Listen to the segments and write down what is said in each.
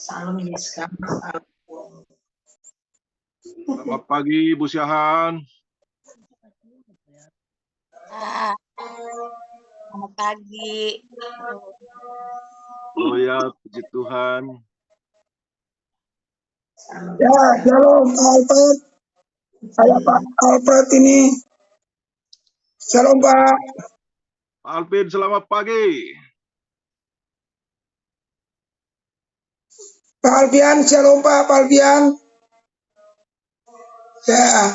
Salam Yeska. Selamat pagi, Bu Syahan. Selamat pagi. Oh ya, puji Tuhan. Ya, shalom Alfred. Saya Pak Alfred ini. Shalom Pak. Pak Alvin, selamat pagi. Pak Alfian, shalom Pak Alfian. Ya,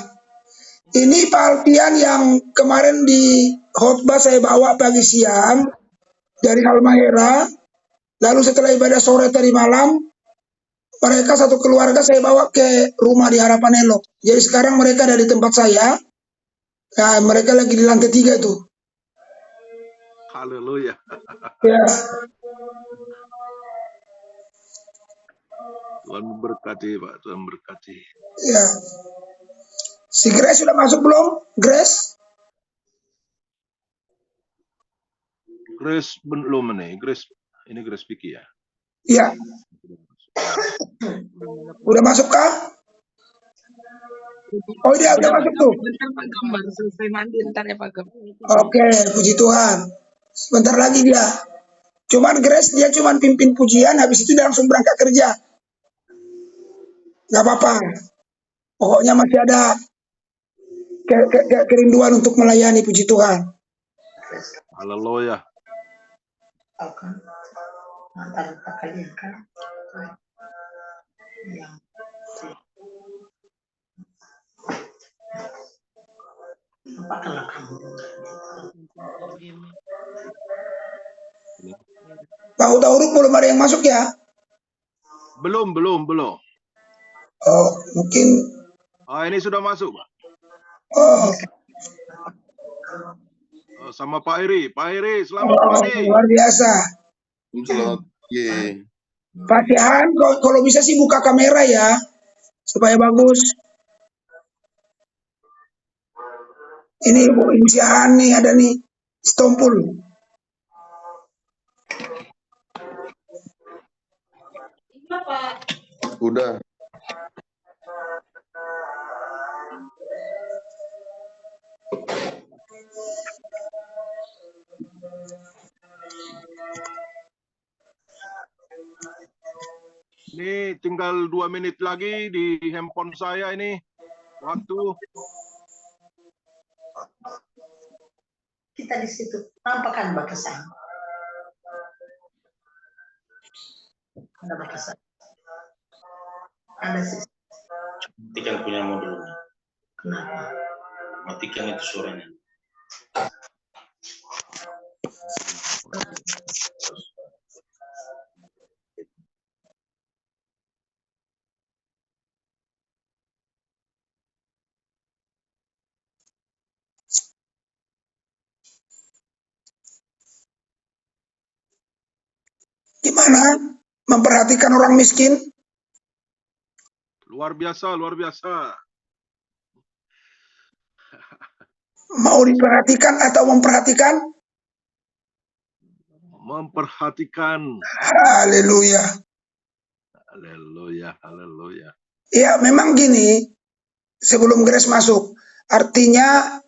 ini Pak Alfian yang kemarin di khotbah saya bawa pagi siang dari Halmahera. Lalu setelah ibadah sore tadi malam, mereka satu keluarga saya bawa ke rumah di Harapan Elok. Jadi sekarang mereka ada di tempat saya. Ya, mereka lagi di lantai 3 tuh. Haleluya. Ya, Tuhan memberkati, Pak. Tuhan memberkati. ya. Si Grace sudah masuk belum? Grace? Grace belum nih. Grace, ini Grace Vicky ya. Iya. Udah masuk kah? Oh dia udah masuk tuh. Bentar Pak Gem, baru selesai mandi ntar ya Pak Gem. Oke, puji Tuhan. Sebentar lagi dia. Cuman Grace dia cuman pimpin pujian, habis itu dia langsung berangkat kerja. Gak apa-apa. Pokoknya masih ada kerinduan untuk melayani, puji Tuhan. Haleluya. Akan antara kalian kan yang apa kalau kamu Pak Utauruk belum ada yang masuk ya? Belum. Oh, mungkin. Ah, ini sudah masuk, Pak. Oh, Sama Pak Iri. Pak Iri, selamat pagi. luar biasa. Selamat pagi. Pak Sihan, kalau bisa sih buka kamera ya, supaya bagus. Ini Ibu Sihan nih, ada nih, Stompul. Udah. Ini tinggal 2 menit lagi di handphone saya ini. Waktu. kita di situ nampakkan batasan. Ada batasan. Ada sih. Matikan punya modulnya. Kenapa? Matikan itu suaranya. Gimana memperhatikan orang miskin? Luar biasa. Mau diperhatikan atau memperhatikan? Memperhatikan. Haleluya. Haleluya. Ya, memang gini, sebelum Grace masuk, artinya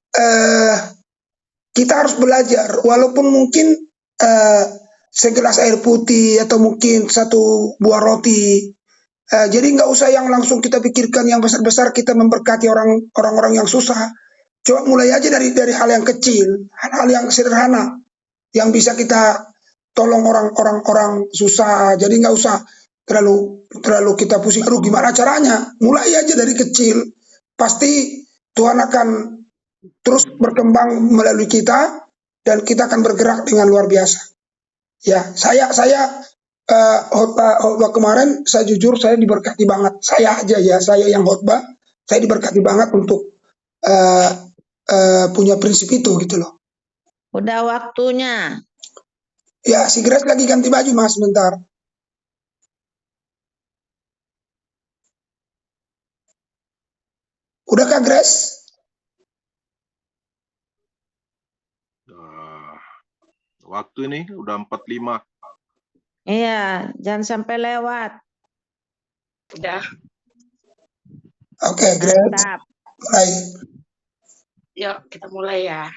kita harus belajar, walaupun mungkin segelas air putih atau mungkin satu buah roti. Jadi nggak usah yang langsung kita pikirkan yang besar-besar kita memberkati orang-orang yang susah. Coba mulai aja dari hal yang kecil, hal-hal yang sederhana yang bisa kita tolong orang-orang susah. Jadi nggak usah terlalu kita pusing. Aduh, gimana caranya? Mulai aja dari kecil. Pasti Tuhan akan terus berkembang melalui kita dan kita akan bergerak dengan luar biasa. Ya, saya khotbah kemarin, saya jujur saya diberkati banget. Saya aja ya, saya yang khotbah, saya diberkati banget untuk punya prinsip itu gitu loh. Udah waktunya. Ya, si Grace lagi ganti baju Mas, sebentar. Udahkah Grace? Waktu ini udah 45. Iya, jangan sampai lewat. Udah, Oke, Grace. Mantap. Mulai. yuk kita mulai ya.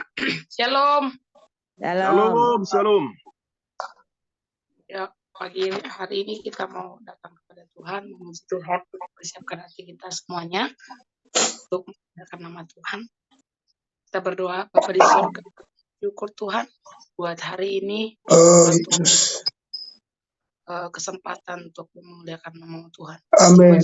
Shalom. Shalom. Shalom. Yuk, pagi hari ini kita mau datang kepada Tuhan, memuji Tuhan, persiapkan hati kita semuanya untuk memuliakan nama Tuhan. Kita berdoa, Bapa di surga, syukur Tuhan buat hari ini, Oh, buat Tuhan, Yesus. kesempatan untuk memuliakan nama Tuhan. Amin.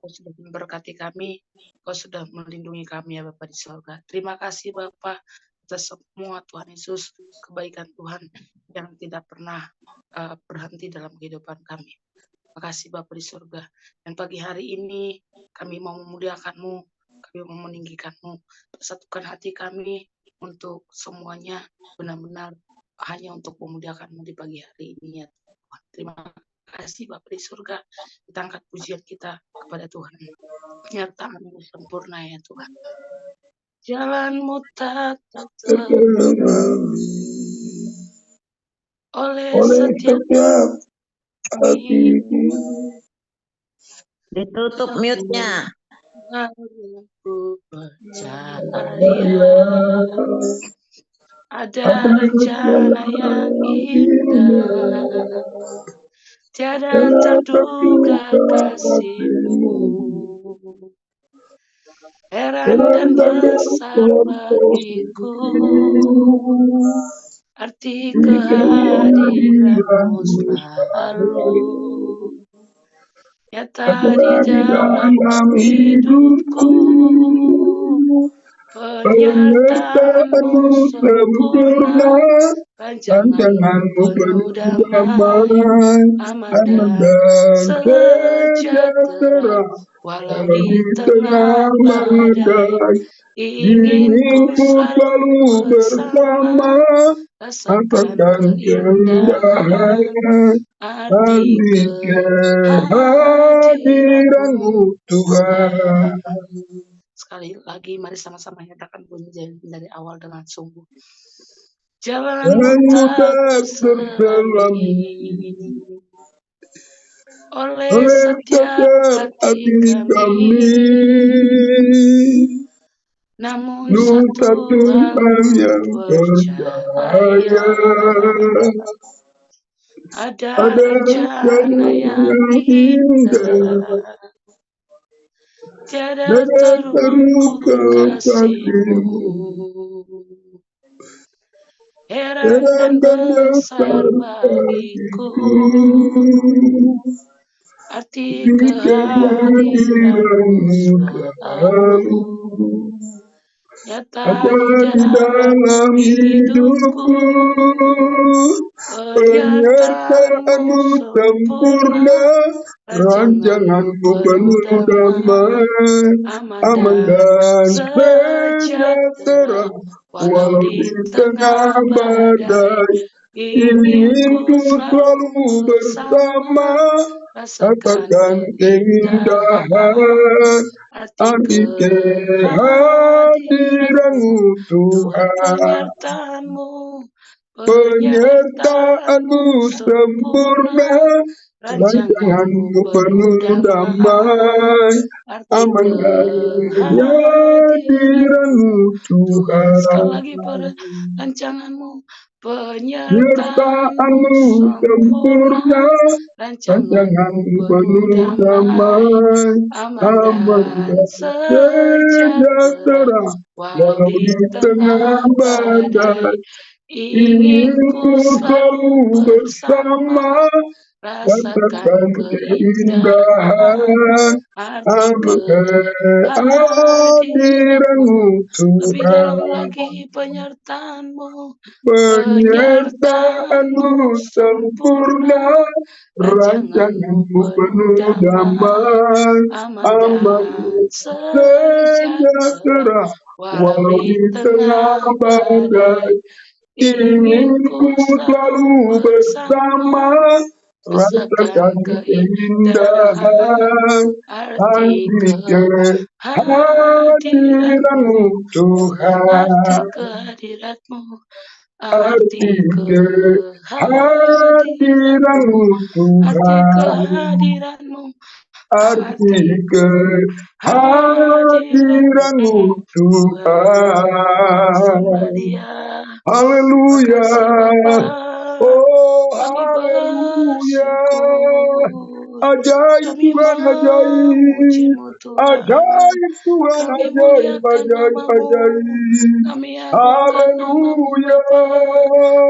Kau sudah memberkati kami, Kau sudah melindungi kami ya Bapa di surga. Terima kasih Bapa atas semua Tuhan Yesus, kebaikan Tuhan yang tidak pernah berhenti dalam kehidupan kami. Terima kasih Bapa di surga. Dan pagi hari ini kami mau memuliakan-Mu, kami mau meninggikan-Mu, persatukan hati kami untuk semuanya benar-benar hanya untuk memuliakan-Mu di pagi hari ini ya Tuhan. Terima kasih Bapa di surga. Kita angkat pujian kita kepada Tuhan. Penyertaan-Mu sempurna ya Tuhan. Jalan-Mu tak oleh setiap hatiku. Ditutup mute-nya. Aku percaya ada rencana yang indah, tiada terduga kasih-Mu, heran dan besar bagiku, arti kehadiran-Mu selalu nyata di dalam hidupku. Penyertaan-Mu sempurna, rancangan-Mu penuh damai, aman dan sejahtera. Walau di tengah badai, ingin ku selalu bersama, rasakan keindahan arti kehadiran-Mu Tuhan. Sekali lagi mari sama-sama nyatakan bunyi dari awal dengan sungguh. Jalan-Mu tak terselangi oleh setiap hati kami, namun satu hal yang percaya, ada rencana yang indah, tiada terukur kasih-Mu, heran dan besar bagiku, arti kehadiran-Mu selalu nyata di dalam hidupku. Penyertaan-Mu sempurna, rancangan-Mu penuh damai, aman dan sejahtera. Walau di tengah badai, ingin ku selalu bersama, rasakan keindahan arti kehadiran-Mu Tuhan. Penyertaan-Mu sempurna, rancangan-Mu penuh damai, aman dan kehadiran-Mu Tuhan. Sekali lagi rancangan-Mu, penyertaan-Mu sempurna, rancangan-Mu penuh damai, aman dan sejahtera. Walau di tengah badai, ingin ku selalu bersama, rasakan keindahan arti kehadiran-Mu Tuhan. Lebih dalam lagi penyertaan-Mu, penyertaan-Mu sempurna, rancangan-Mu penuh damai, aman sejahtera. Walau di tengah badai, ingin ku selalu bersama, rasakan keindahan arti kehadiran-Mu Tuhan. Arti kehadiran-Mu, arti kehadiran-Mu Tuhan. Arti kehadiran-Mu, arti kehadiran-Mu Tuhan. Dia. Haleluya. Makasih Bapa, Oh, kami haleluya. bersyukur. Ajaib Kami Tuhan, ajaib. memuji-Mu Tuhan. Ajaib Tuhan, Kami ajaib, muliakan ajaib, nama-Mu. ajaib. Kami agungkan nama-Mu Haleluya. Bapa.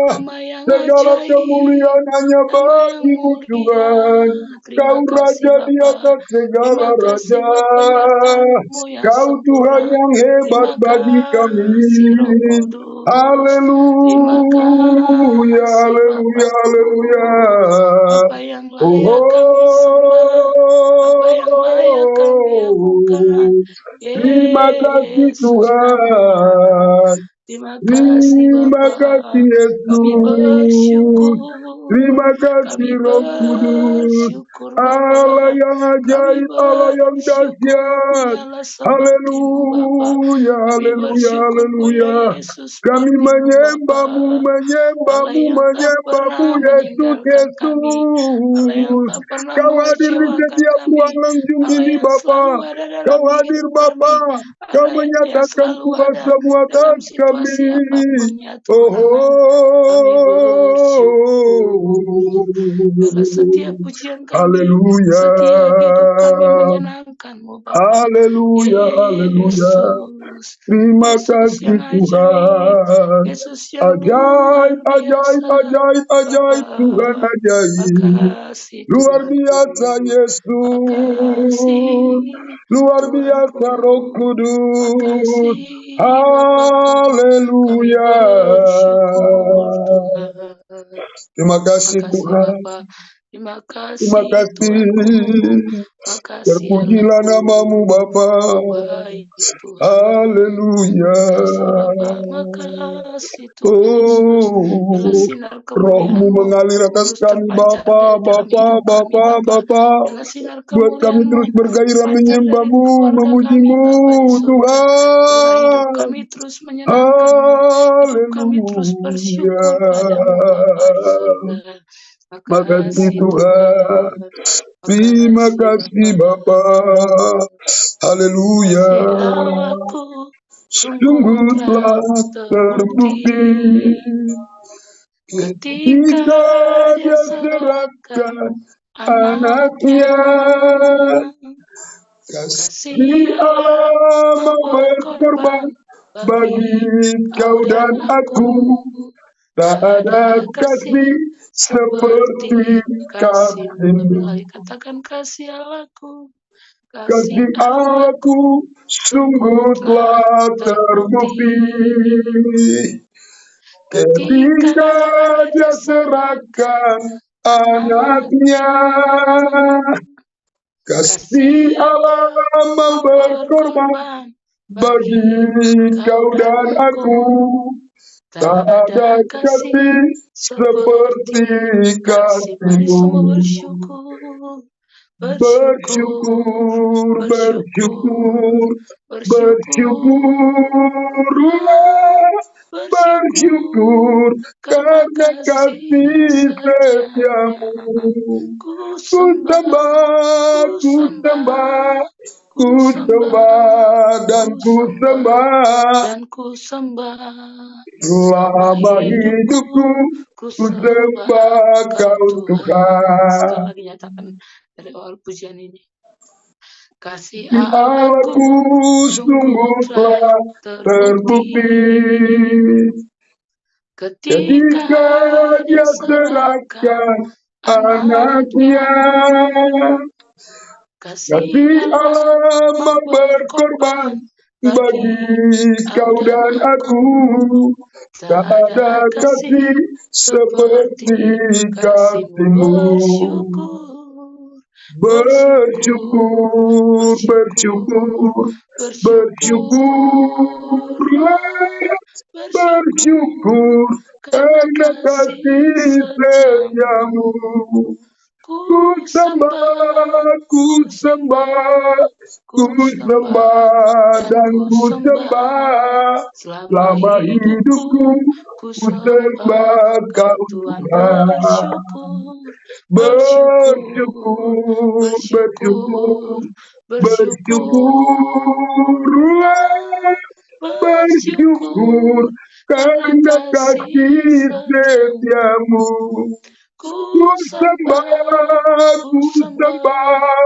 Nama yang Segala ajaib. kemuliaan hanya Nama yang bagi-Mu mulia. Tuhan. Terima Kau kasih Raja di Bapa. atas segala Terima kasih raja. buat penyertaan-Mu yang Kau Tuhan sempurna. yang hebat Terima bagi kami. kasih Roh Kudus. Terima Haleluya, kasih haleluya, haleluya. Bapakku. Bapa yang layak kami sembah. Bapa yang layak kami agungkan. Terima kasih Yesus namanya. Tuhan. Terima kasih Terima kasih Bapa. Kami Yesus. bersyukur. Terima kasih Kami Roh Kudus. bersyukur Allah Bapa. yang Kami ajaib, Allah yang bersyukur dahsyat. punyalah seperti-Mu Bapa. Haleluya, Kami haleluya, bersyukur haleluya. punya Yesus Kami seperti-Mu menyembah-Mu, Bapa. Allah menyembah-Mu, yang tak menyembah-Mu, pernah Yesus, meninggalkan kami. Allah yang Yesus. tak pernah Kau hadir di mengecewakan setiap ruang kami. lenjung Allah ini, yang Bapa. selalu ada dalam Kau hadir, hidup Bapa. kami. Kau Allah yang menyatakan selalu ada kuasa-Mu dalam atas kami. situasi apapun ya Oh, Tuhan. Kami bersyukur. Biarlah setiap pujian kami, haleluya. setiap hidup kami menyenangkan-Mu Bapa. Haleluya, haleluya. Yesus, Terima Yesus kasih yang ajaib, Tuhan. Yesus yang luar Ajaib, ajaib, biasa. ajaib, ajaib Tuhan, Bapa, ajaib. makasih Luar biasa Tuhanku. Yesus. Makasih Luar Tuhanku. biasa Roh Kudus. Makasih Bapakku. Kami Haleluya. bersyukur Tuhan. Terima kasih Makasih Tuhan. Bapa. Terima Terima kasih kasih. Tuanku. Makasih Terpujilah namamu Anakku. Bapa. Kau baik Tuhan. Haleluya. Makasih Bapa. Makasih Tuhan Yesus. Biarlah Oh, sinar Rohmu kemuliaan-Mu mengalir atas terus kami terpancar Bapa, dalam Bapa, hidup kami Bapa, Bapa. Bapa. Biarlah sinar Buat kami kemuliaan-Mu terus bergairah terpancar dari menyembah-Mu, keluarga kami memuji-Mu, Bapa di surga. Biarlah hidup Tuhan. kami terus menyenangkan-Mu. Hidup kami terus Haleluya. bersyukur pada-Mu Bapa di surga. Makasih Makasih Tuhan. Tuhan. Terima Makasih kasih Bapa. Bapa. Haleluya. Kasih Allahku sungguh Sungguh telah telah terbukti terbukti ketika ketika Dia Dia serahkan serahkan anaknya. anaknya. Kasih Kasih Allah Allah mau mau berkorban berkorban bagi bagi kau dan aku. Tak ada kasih seperti kasih-Mu. Lebih kasih-Mu. lagi katakan kasih Allahku. Kasih Allahku sungguh telah terbukti ketika Dia serahkan anaknya. Kasih Allah mau berkorban bagi kau dan aku. Tak ada kasih seperti Mari semua kasih-Mu. bersyukur. Bersyukur, bersyukur, bersyukur karena kasih setiamu. Ku sembah, ku sembah, ku sembah dan ku sembah. Selama hidupku ku sembah kau Tuhan. Sekali lagi nyatakan dari awal pujian ini. Kasih Allahku sungguh telah terbukti ketika Dia serahkan anaknya. Kasih Allah mau berkorban bagi kau dan aku. Tak ada kasih seperti kasih-Mu. Bersyukur, bersyukur, bersyukur karena kasih setiamu. Ku Ku sembah, ku sembah, ku sembah dan ku sembah. Selama hidupku, ku ku sembah Kau Tuhan, Tuhan. bersyukur, Bersyukur, bersyukur, bersyukur, bersyukur karena kasih setiamu. Ku Ku sembah, sembah, ku sembah,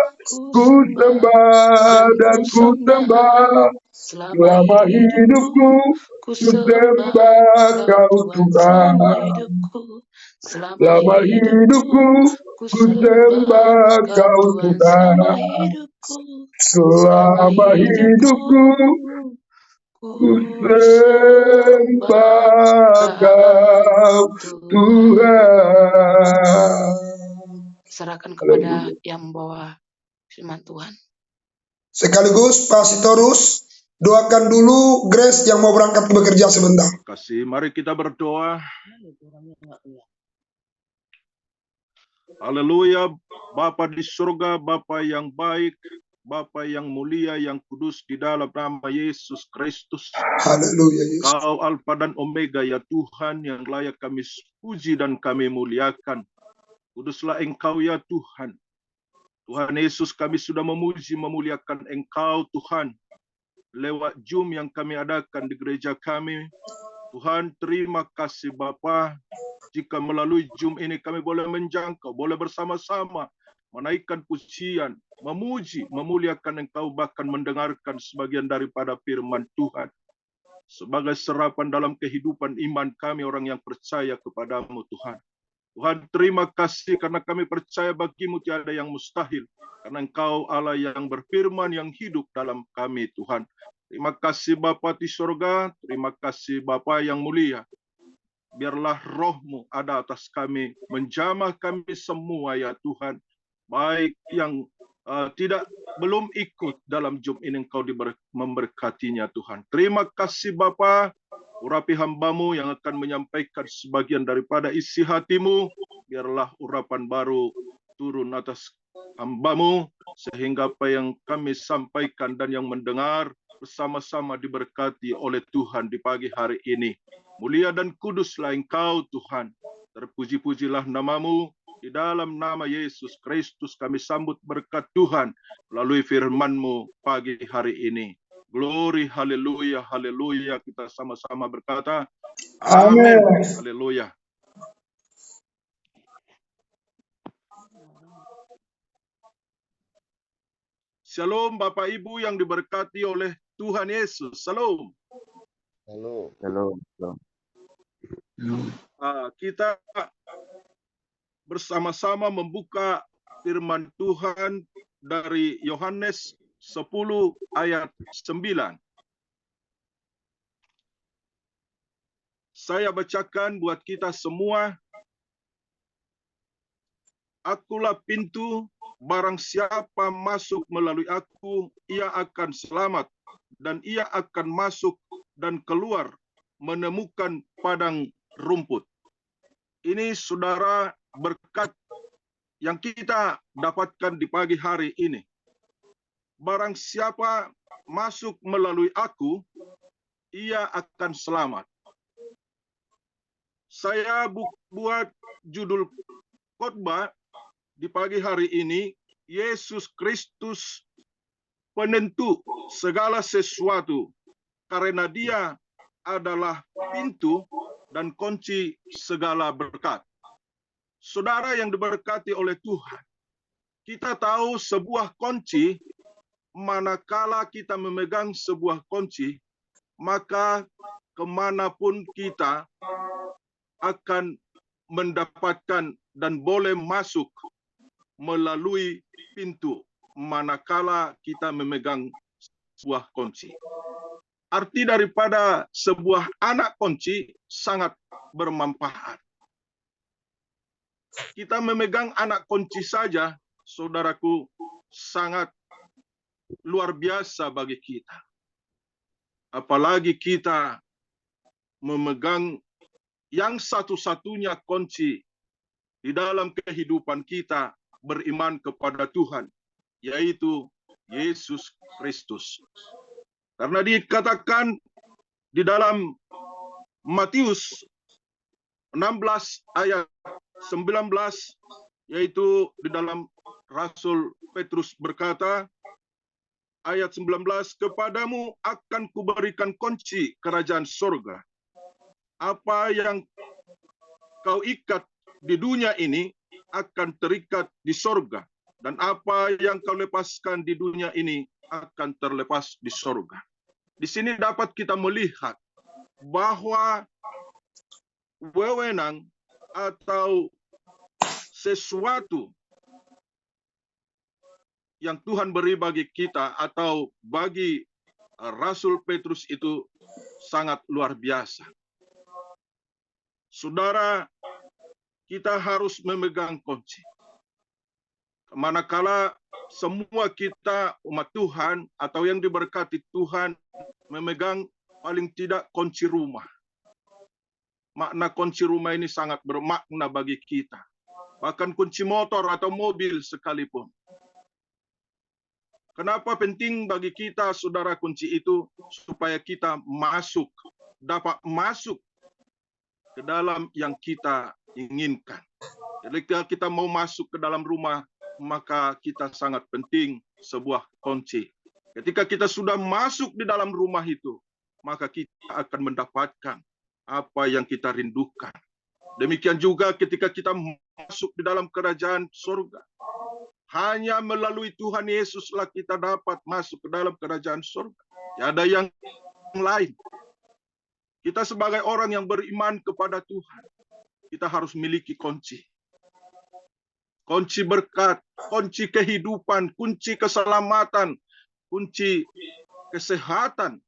ku sembah dan ku sembah. Selama hidupku, ku sembah Kau Tuhan. selama hidupku, Selama hidupku, ku ku sembah Kau Tuhan, Tuhan. selama hidupku, Selama hidupku, ku ku sembah Kau Tuhan. Serahkan kepada yang membawa firman Tuhan. Sekaligus Pasitorus, doakan dulu Grace yang mau berangkat bekerja sebentar. Terima kasih. Mari kita berdoa. Haleluya. Bapa di surga, Bapa yang baik, Bapa yang mulia, yang kudus, di dalam nama Yesus Kristus. Haleluya Yesus. Kau Alfa dan Omega ya Tuhan, yang layak kami puji dan kami muliakan. Kuduslah Engkau ya Tuhan. Tuhan Yesus, kami sudah memuji memuliakan Engkau Tuhan. Lewat Zoom yang kami adakan di gereja kami. Tuhan, terima kasih Bapa. Jika melalui Zoom ini kami boleh menjangkau, boleh bersama-sama menaikkan pujian, memuji, memuliakan Engkau, bahkan mendengarkan sebagian daripada firman Tuhan. Sebagai serapan dalam kehidupan iman kami orang yang percaya kepadamu Tuhan. Tuhan, terima kasih karena kami percaya bagimu tiada yang mustahil. Karena Engkau Allah yang berfirman, yang hidup dalam kami Tuhan. Terima kasih Bapa di surga, terima kasih Bapa yang mulia. Biarlah roh-Mu ada atas kami, menjamah kami semua ya Tuhan. Baik yang belum ikut dalam Zoom ini, Engkau memberkatinya Tuhan. Terima kasih Bapa. Urapi hamba-Mu yang akan menyampaikan sebagian daripada isi hati-Mu. Biarlah urapan baru turun atas hamba-Mu, sehingga apa yang kami sampaikan dan yang mendengar bersama-sama diberkati oleh Tuhan di pagi hari ini. Mulia dan kuduslah Engkau Tuhan. Terpuji-pujilah nama-Mu. Di dalam nama Yesus Kristus kami sambut berkat Tuhan melalui firman-Mu pagi hari ini. Glory, haleluya, haleluya. Kita sama-sama berkata, amin. Haleluya. Shalom Bapak Ibu yang diberkati oleh Tuhan Yesus. Shalom. Halo. Kita bersama-sama membuka firman Tuhan dari Yohanes 10 ayat 9. Saya bacakan buat kita semua. Akulah pintu, barang siapa masuk melalui aku, ia akan selamat, dan ia akan masuk dan keluar menemukan padang rumput. Ini saudara berkat yang kita dapatkan di pagi hari ini. Barang siapa masuk melalui aku, ia akan selamat. Saya buat judul khotbah di pagi hari ini, Yesus Kristus penentu segala sesuatu, karena Dia adalah pintu dan kunci segala berkat. Saudara yang diberkati oleh Tuhan, kita tahu sebuah kunci, manakala kita memegang sebuah kunci, maka kemanapun kita akan mendapatkan dan boleh masuk melalui pintu, manakala kita memegang sebuah kunci. Arti daripada sebuah anak kunci sangat bermanfaat. Kita memegang anak kunci saja, saudaraku, sangat luar biasa bagi kita. Apalagi kita memegang yang satu-satunya kunci di dalam kehidupan kita, beriman kepada Tuhan, yaitu Yesus Kristus. Karena dikatakan di dalam Matius 16 ayat 19, yaitu di dalam Rasul Petrus berkata, ayat 19, kepadamu akan kuberikan kunci kerajaan surga. Apa yang kau ikat di dunia ini akan terikat di surga, dan apa yang kau lepaskan di dunia ini akan terlepas di surga. Di sini dapat kita melihat bahwa wewenang atau sesuatu yang Tuhan beri bagi kita atau bagi Rasul Petrus itu sangat luar biasa. Saudara, kita harus memegang kunci. Manakala semua kita umat Tuhan atau yang diberkati Tuhan memegang paling tidak kunci rumah. Makna kunci rumah ini sangat bermakna bagi kita. Bahkan kunci motor atau mobil sekalipun. Kenapa penting bagi kita, saudara, kunci itu? Supaya kita dapat masuk ke dalam yang kita inginkan. Ketika kita mau masuk ke dalam rumah, maka kita sangat penting sebuah kunci. Ketika kita sudah masuk di dalam rumah itu, maka kita akan mendapatkan apa yang kita rindukan. Demikian juga ketika kita masuk di dalam kerajaan surga. Hanya melalui Tuhan Yesuslah kita dapat masuk ke dalam kerajaan surga. Tidak ada yang lain. Kita sebagai orang yang beriman kepada Tuhan, kita harus memiliki kunci. Kunci berkat, kunci kehidupan, kunci keselamatan, kunci kesehatan.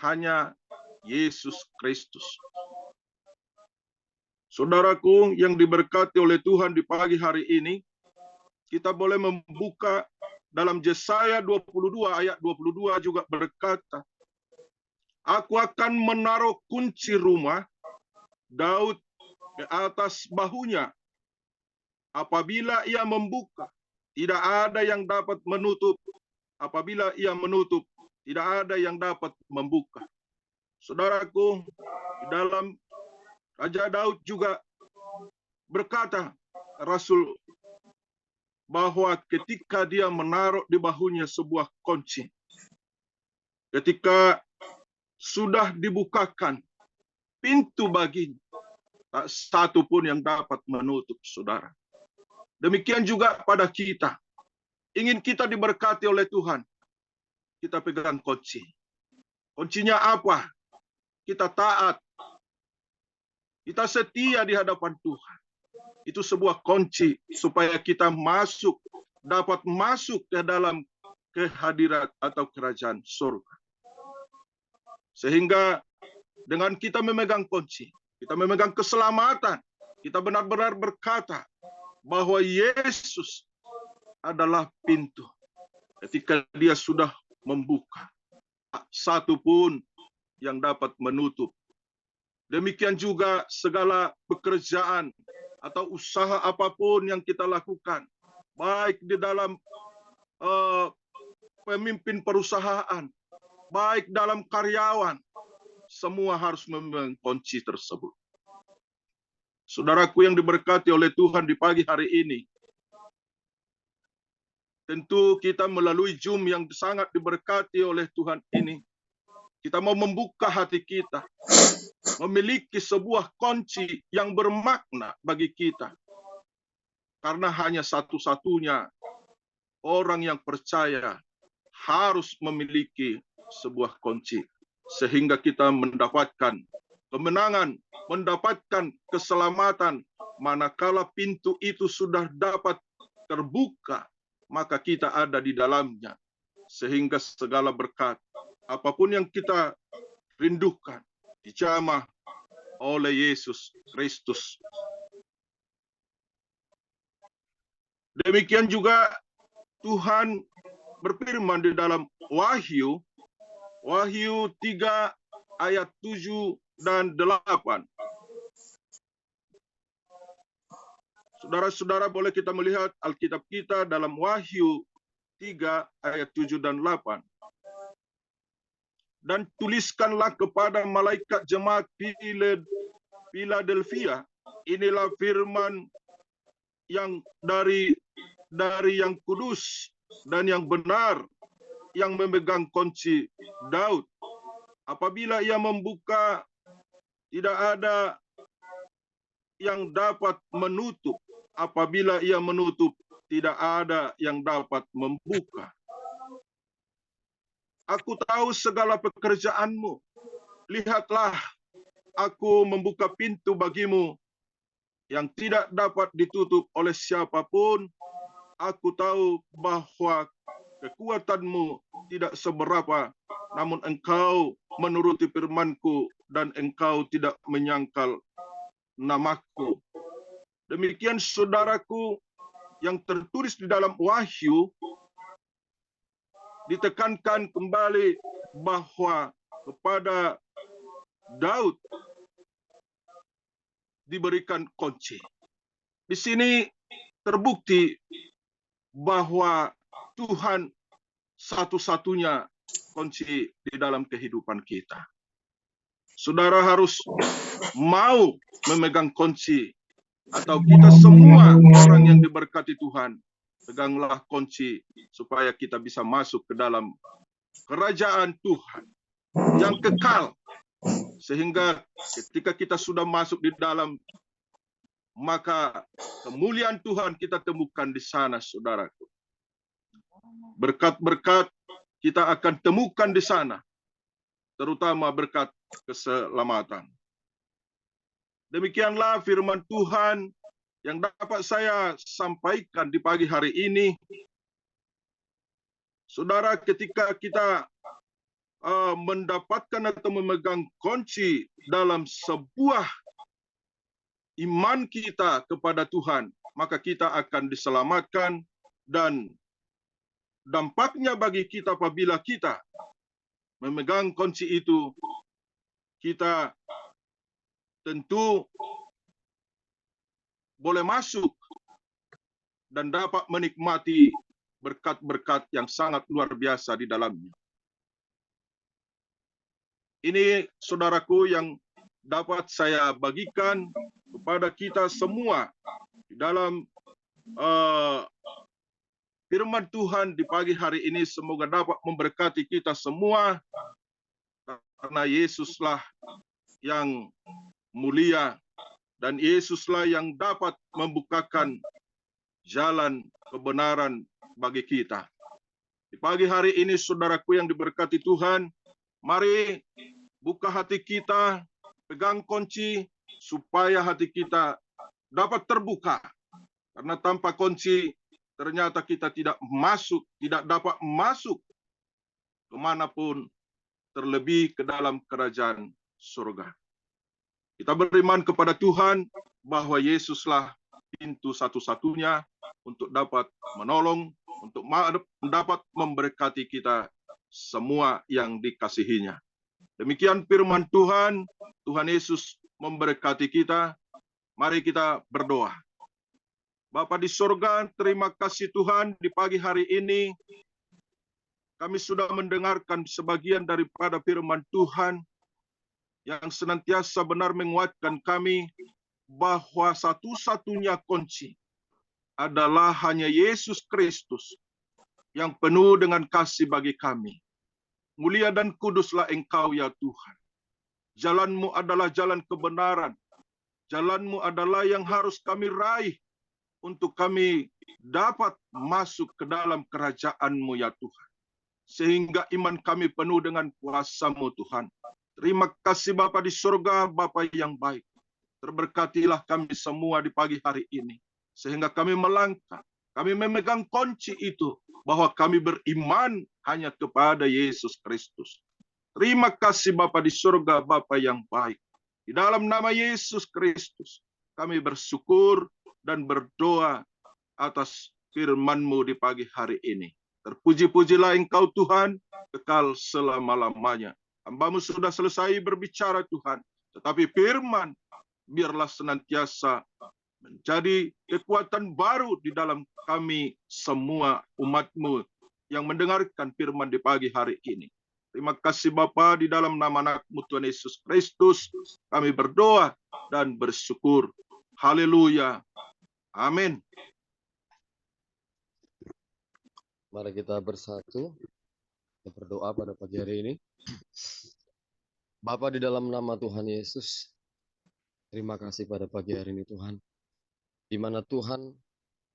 Hanya Yesus Kristus. Saudaraku yang diberkati oleh Tuhan di pagi hari ini, kita boleh membuka dalam Yesaya 22 ayat 22 juga berkata, aku akan menaruh kunci rumah Daud ke atas bahunya. Apabila ia membuka, tidak ada yang dapat menutup. Apabila ia menutup, tidak ada yang dapat membuka. Saudaraku, di dalam Raja Daud juga berkata, Rasul, bahwa ketika dia menaruh di bahunya sebuah kunci, ketika sudah dibukakan pintu baginya, tak satu pun yang dapat menutup, saudara. Demikian juga pada kita. Ingin kita diberkati oleh Tuhan, kita pegang kunci. Kuncinya apa? Kita taat. Kita setia di hadapan Tuhan. Itu sebuah kunci supaya kita dapat masuk ke dalam kehadirat atau kerajaan surga. Sehingga dengan kita memegang kunci, kita memegang keselamatan, kita benar-benar berkata bahwa Yesus adalah pintu. Ketika dia sudah membuka, tak satu pun yang dapat menutup. Demikian juga segala pekerjaan atau usaha apapun yang kita lakukan, baik di dalam pemimpin perusahaan, baik dalam karyawan, semua harus memegang kunci tersebut. Saudaraku yang diberkati oleh Tuhan di pagi hari ini, tentu kita melalui Zoom yang sangat diberkati oleh Tuhan ini, kita mau membuka hati kita, memiliki sebuah kunci yang bermakna bagi kita. Karena hanya satu-satunya orang yang percaya harus memiliki sebuah kunci. Sehingga kita mendapatkan kemenangan, mendapatkan keselamatan. Manakala pintu itu sudah dapat terbuka, maka kita ada di dalamnya. Sehingga segala berkat, apapun yang kita rindukan, dijamah oleh Yesus Kristus. Demikian juga Tuhan berfirman di dalam Wahyu 3 ayat 7 dan 8. Saudara-saudara, boleh kita melihat Alkitab kita dalam Wahyu 3 ayat 7 dan 8. Dan tuliskanlah kepada malaikat jemaat Philadelphia, inilah firman yang dari yang kudus dan yang benar, yang memegang kunci Daud. Apabila ia membuka, tidak ada yang dapat menutup. Apabila ia menutup, tidak ada yang dapat membuka. Aku tahu segala pekerjaanmu. Lihatlah, aku membuka pintu bagimu yang tidak dapat ditutup oleh siapapun. Aku tahu bahwa kekuatanmu tidak seberapa, namun engkau menuruti firmanku dan engkau tidak menyangkal namaku. Demikian saudaraku, yang tertulis di dalam Wahyu ditekankan kembali bahwa kepada Daud diberikan kunci. Di sini terbukti bahwa Tuhan satu-satunya kunci di dalam kehidupan kita. Saudara harus mau memegang kunci, atau kita semua orang yang diberkati Tuhan, peganglah kunci supaya kita bisa masuk ke dalam kerajaan Tuhan yang kekal. Sehingga ketika kita sudah masuk di dalam, maka kemuliaan Tuhan kita temukan di sana, saudaraku. Berkat-berkat kita akan temukan di sana, terutama berkat keselamatan. Demikianlah firman Tuhan yang dapat saya sampaikan di pagi hari ini. Saudara, ketika kita mendapatkan atau memegang kunci dalam sebuah iman kita kepada Tuhan, maka kita akan diselamatkan, dan dampaknya bagi kita apabila kita memegang kunci itu, kita tentu boleh masuk dan dapat menikmati berkat-berkat yang sangat luar biasa di dalamnya. Ini, saudaraku, yang dapat saya bagikan kepada kita semua di dalam firman Tuhan di pagi hari ini. Semoga dapat memberkati kita semua, karena Yesuslah yang mulia, dan Yesuslah yang dapat membukakan jalan kebenaran bagi kita. Di pagi hari ini, saudaraku yang diberkati Tuhan, mari buka hati kita, pegang kunci, supaya hati kita dapat terbuka. Karena tanpa kunci, ternyata kita tidak dapat masuk kemanapun, terlebih ke dalam kerajaan surga. Kita beriman kepada Tuhan bahwa Yesuslah pintu satu-satunya untuk dapat menolong, untuk dapat memberkati kita semua yang dikasihinya. Demikian firman Tuhan. Tuhan Yesus memberkati kita. Mari kita berdoa. Bapa di surga, terima kasih Tuhan, di pagi hari ini kami sudah mendengarkan sebagian daripada firman Tuhan yang senantiasa benar menguatkan kami bahwa satu-satunya kunci adalah hanya Yesus Kristus yang penuh dengan kasih bagi kami. Mulia dan kuduslah Engkau ya Tuhan. Jalan-Mu adalah jalan kebenaran. Jalan-Mu adalah yang harus kami raih untuk kami dapat masuk ke dalam kerajaan-Mu ya Tuhan. Sehingga iman kami penuh dengan kuasa-Mu Tuhan. Terima kasih Bapa di surga, Bapa yang baik. Terberkatilah kami semua di pagi hari ini. Sehingga kami melangkah, kami memegang kunci itu, bahwa kami beriman hanya kepada Yesus Kristus. Terima kasih Bapa di surga, Bapa yang baik. Di dalam nama Yesus Kristus, kami bersyukur dan berdoa atas firman-Mu di pagi hari ini. Terpuji-pujilah Engkau Tuhan, kekal selama-lamanya. Hamba-Mu sudah selesai berbicara Tuhan, tetapi firman biarlah senantiasa menjadi kekuatan baru di dalam kami semua umat-Mu yang mendengarkan firman di pagi hari ini. Terima kasih Bapa, di dalam nama anak-Mu Tuhan Yesus Kristus kami berdoa dan bersyukur. Haleluya. Amin. Mari kita bersatu, kita berdoa pada pagi hari ini. Bapa, di dalam nama Tuhan Yesus, terima kasih pada pagi hari ini Tuhan. Di mana Tuhan,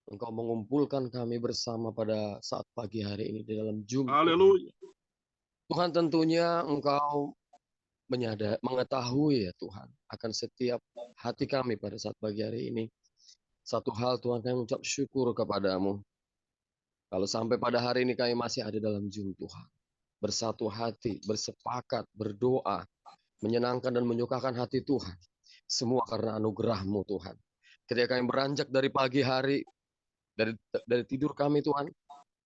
Engkau mengumpulkan kami bersama pada saat pagi hari ini di dalam Zoom. Haleluya. Tuhan, tentunya Engkau mengetahui ya Tuhan akan setiap hati kami pada saat pagi hari ini. Satu hal Tuhan, kami mengucap syukur kepadamu. Kalau sampai pada hari ini kami masih ada dalam Zoom Tuhan. Bersatu hati, bersepakat, berdoa, menyenangkan dan menyukakan hati Tuhan. Semua karena anugerah-Mu Tuhan. Ketika kami beranjak dari pagi hari, dari tidur kami Tuhan,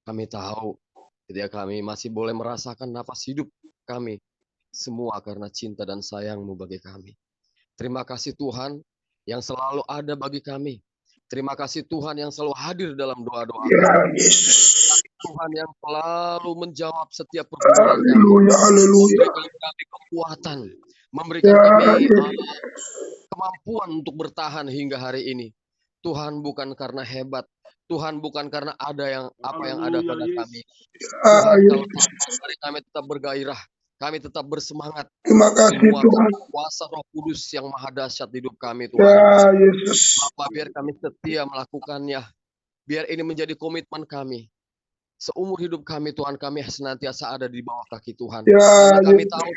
kami tahu ketika kami masih boleh merasakan napas hidup kami, semua karena cinta dan sayang-Mu bagi kami. Terima kasih Tuhan yang selalu ada bagi kami. Terima kasih Tuhan yang selalu hadir dalam doa-doa kami. Tuhan yang selalu menjawab setiap pergumulan kami. Memberikan kami kekuatan, memberikan kami kemampuan untuk bertahan hingga hari ini. Tuhan bukan karena hebat, Tuhan bukan karena ada apa yang ada pada kami. Tuhan, kalau hari kami tetap bergairah, kami tetap bersemangat. Terima kasih Semua Tuhan. kuasa Roh Kudus yang maha dahsyat di hidup kami Ya Tuhan. Yesus. Bapa, biar kami setia melakukannya. Biar ini menjadi komitmen kami. Seumur hidup kami Tuhan, kami senantiasa ada di bawah kaki Tuhan. Ya Karena kami Yesus. tahu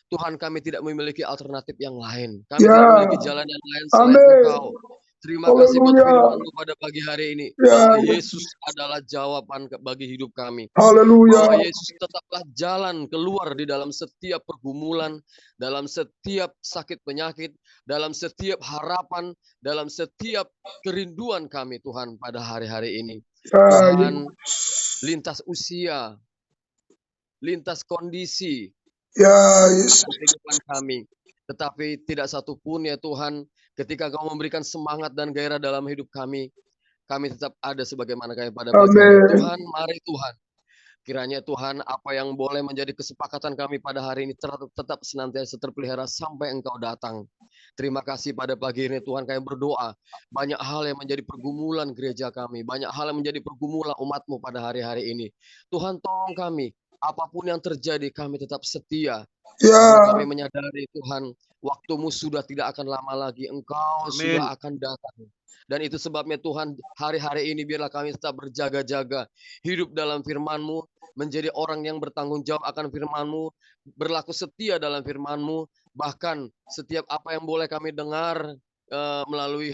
Tuhan kami tidak memiliki alternatif yang lain. Kami Ya. tidak memiliki jalan yang lain selain Amin. Engkau. Terima kasih buat Haleluya. firman-Mu pada pagi hari ini. Ya. Bahwa Yesus adalah jawaban bagi hidup kami. Haleluya. Bahwa Yesus tetaplah jalan keluar di dalam setiap pergumulan, dalam setiap sakit penyakit, dalam setiap harapan, dalam setiap kerinduan kami Tuhan pada hari-hari ini. Ya Tuhan, lintas usia, lintas kondisi, Ya Yesus. akan kehidupan kami. Tetapi tidak satupun ya Tuhan, ketika Kau memberikan semangat dan gairah dalam hidup kami tetap ada sebagaimana kami pada pagi hari. Amin. Tuhan, mari Tuhan. Kiranya Tuhan, apa yang boleh menjadi kesepakatan kami pada hari ini tetap senantiasa terpelihara sampai Engkau datang. Terima kasih pada pagi ini Tuhan, kami berdoa. Banyak hal yang menjadi pergumulan gereja kami. Banyak hal yang menjadi pergumulan umat-Mu pada hari-hari ini. Tuhan, tolong kami. Apapun yang terjadi, kami tetap setia. Karena Ya. kami menyadari Tuhan, waktu-Mu sudah tidak akan lama lagi. Engkau Amin. sudah akan datang. Dan itu sebabnya Tuhan, hari-hari ini biarlah kami tetap berjaga-jaga. Hidup dalam firman-Mu, menjadi orang yang bertanggung jawab akan firman-Mu, berlaku setia dalam firman-Mu. Bahkan setiap apa yang boleh kami dengar melalui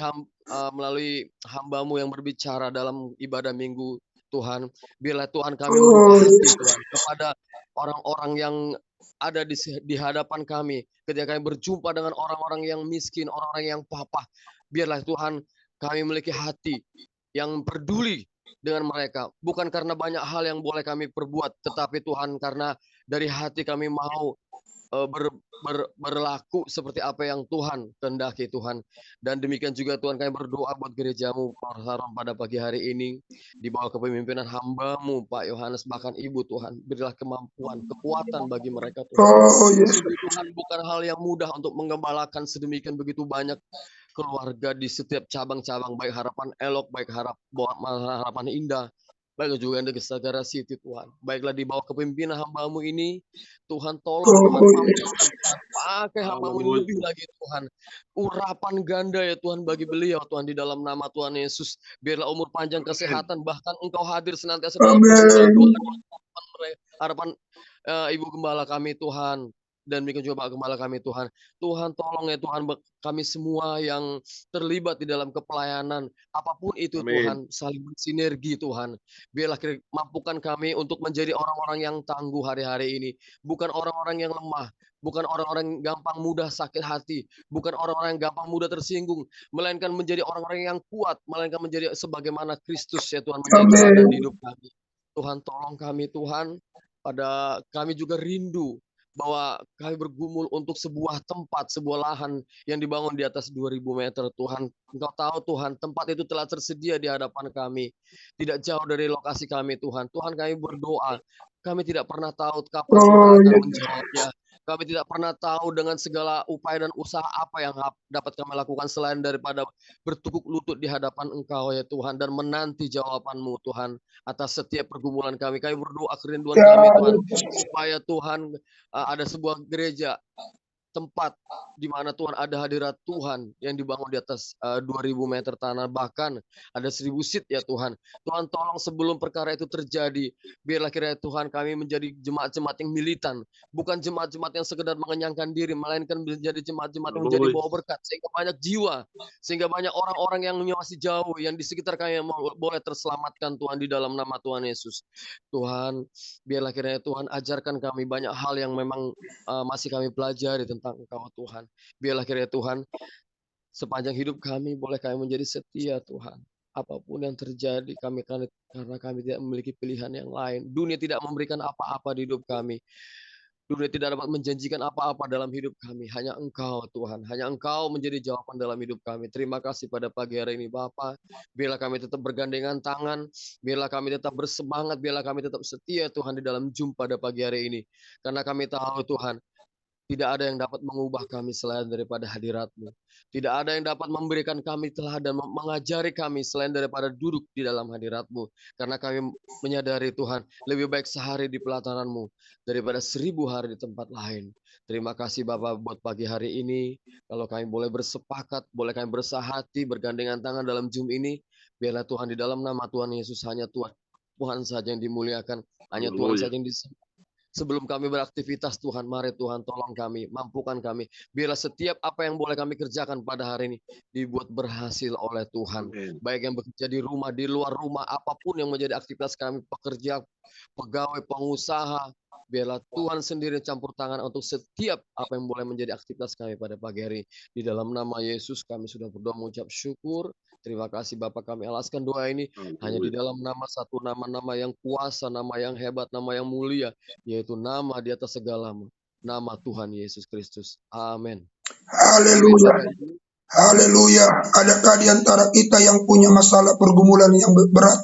hamba-Mu yang berbicara dalam ibadah minggu Tuhan. Biarlah Tuhan kami membuka hati Tuhan kepada orang-orang yang ada di hadapan kami. Ketika kami berjumpa dengan orang-orang yang miskin, orang-orang yang papa. Biarlah Tuhan kami memiliki hati yang peduli dengan mereka. Bukan karena banyak hal yang boleh kami perbuat. Tetapi Tuhan, karena dari hati kami mau berlaku seperti apa yang Tuhan kehendaki Tuhan. Dan demikian juga Tuhan, kami berdoa buat gereja-Mu Saron pada pagi hari ini di bawah kepemimpinan hamba-Mu Pak Yohanes, bahkan Ibu Tuhan, berilah kemampuan, kekuatan bagi mereka Tuhan. Oh Yesus. Sungguh Tuhan, bukan hal yang mudah untuk menggembalakan sedemikian begitu banyak keluarga di setiap cabang-cabang, baik Harapan Elok, baik Harapan Indah, baik juga yang di Sagara City Tuhan. Baiklah di bawah kepemimpinan hamba-Mu ini, Tuhan tolong Tuhan, mampukan Tuhan, pakai hamba-Mu ini lebih lagi Tuhan. Urapan ganda ya Tuhan bagi beliau Tuhan, di dalam nama Tuhan Yesus. Biarlah umur panjang, kesehatan, bahkan Engkau hadir senantiasa dalam harapan Ibu Gembala kami Tuhan. Dan demikian juga Pak Gembala kami Tuhan. Tuhan tolong ya Tuhan, kami semua yang terlibat di dalam kepelayanan, apapun itu. Amin. Tuhan, saling bersinergi Tuhan. Biarlah mampukan kami untuk menjadi orang-orang yang tangguh hari-hari ini. Bukan orang-orang yang lemah, bukan orang-orang yang gampang mudah sakit hati, bukan orang-orang yang gampang mudah tersinggung, melainkan menjadi orang-orang yang kuat, melainkan menjadi sebagaimana Kristus ya Tuhan, menjadi teladan di hidup kami. Tuhan tolong kami Tuhan, pada kami juga rindu bahwa kami bergumul untuk sebuah tempat, sebuah lahan yang dibangun di atas 2000 meter. Tuhan, Engkau tahu Tuhan, tempat itu telah tersedia di hadapan kami. Tidak jauh dari lokasi kami Tuhan. Tuhan, kami berdoa. Kami tidak pernah tahu kapan Tuhan akan menjawabnya. Kami tidak pernah tahu dengan segala upaya dan usaha apa yang dapat kami lakukan selain daripada bertukuk lutut di hadapan Engkau ya Tuhan, dan menanti jawaban-Mu Tuhan atas setiap pergumulan kami. Kami berdoa kerinduan kami Tuhan, supaya Tuhan ada sebuah gereja, tempat di mana Tuhan ada hadirat Tuhan yang dibangun di atas 2000 meter tanah, bahkan ada 1000 seat ya Tuhan. Tuhan, tolong sebelum perkara itu terjadi, biarlah kiranya Tuhan kami menjadi jemaat-jemaat yang militan, bukan jemaat-jemaat yang sekedar mengenyangkan diri, melainkan menjadi jemaat-jemaat yang menjadi bawa berkat, sehingga banyak jiwa, sehingga banyak orang-orang yang masih jauh yang di sekitar kami yang boleh terselamatkan Tuhan di dalam nama Tuhan Yesus. Tuhan, biarlah kiranya Tuhan ajarkan kami banyak hal yang memang masih kami pelajari tentang Engkau Tuhan. Biarlah kiranya Tuhan sepanjang hidup kami boleh kami menjadi setia Tuhan. Apapun yang terjadi karena kami tidak memiliki pilihan yang lain. Dunia tidak memberikan apa-apa di hidup kami. Dunia tidak dapat menjanjikan apa-apa dalam hidup kami. Hanya Engkau Tuhan. Hanya Engkau menjadi jawaban dalam hidup kami. Terima kasih pada pagi hari ini Bapa. Biarlah kami tetap bergandengan tangan. Biarlah kami tetap bersemangat. Biarlah kami tetap setia Tuhan di dalam jumpa pada pagi hari ini. Karena kami tahu Tuhan, tidak ada yang dapat mengubah kami selain daripada hadirat-Mu. Tidak ada yang dapat memberikan kami teladan, mengajari kami selain daripada duduk di dalam hadirat-Mu. Karena kami menyadari Tuhan, lebih baik sehari di pelataran-Mu daripada 1000 hari di tempat lain. Terima kasih Bapak buat pagi hari ini. Kalau kami boleh bersepakat, boleh kami bersahati, bergandengan tangan dalam Zoom ini, biarlah Tuhan di dalam nama Tuhan Yesus hanya Tuhan saja yang dimuliakan. Hanya Tuhan saja yang disembah. Sebelum kami beraktivitas Tuhan, mari Tuhan tolong kami, mampukan kami. Biarlah setiap apa yang boleh kami kerjakan pada hari ini dibuat berhasil oleh Tuhan. Baik yang bekerja di rumah, di luar rumah, apapun yang menjadi aktivitas kami, pekerja, pegawai, pengusaha. Biarlah Tuhan sendiri campur tangan untuk setiap apa yang boleh menjadi aktivitas kami pada pagi hari. Di dalam nama Yesus kami sudah berdoa mengucap syukur. Terima kasih Bapak, kami alaskan doa ini hanya di dalam nama satu nama yang kuasa, nama yang hebat, nama yang mulia, yaitu nama di atas segala nama Tuhan Yesus Kristus. Amin. Haleluya. Haleluya. Adakah di antara kita yang punya masalah pergumulan yang berat,